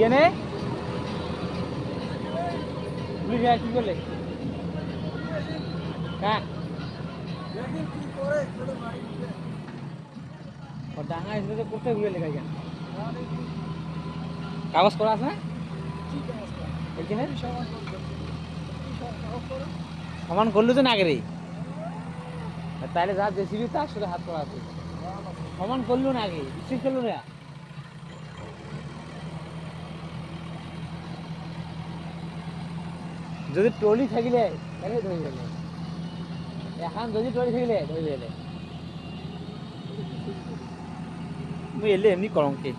কেনে পুলিশ কি করলে কাক ডাঙা এসে করতে ঘুরে লেখা কেন কাগজ করা আছে না এখানে সমান করলো তো না আগে তাইলে যা জেসিবি তার সাথে হাত করা আছে সমান করলো না আগে বিশ্বাস করলো না যদি ট্রলি থাকিলে তাহলে ধরে গেলে এখন যদি ট্রলি থাকিলে ধরে গেলে মুই এলে এমনি করম কি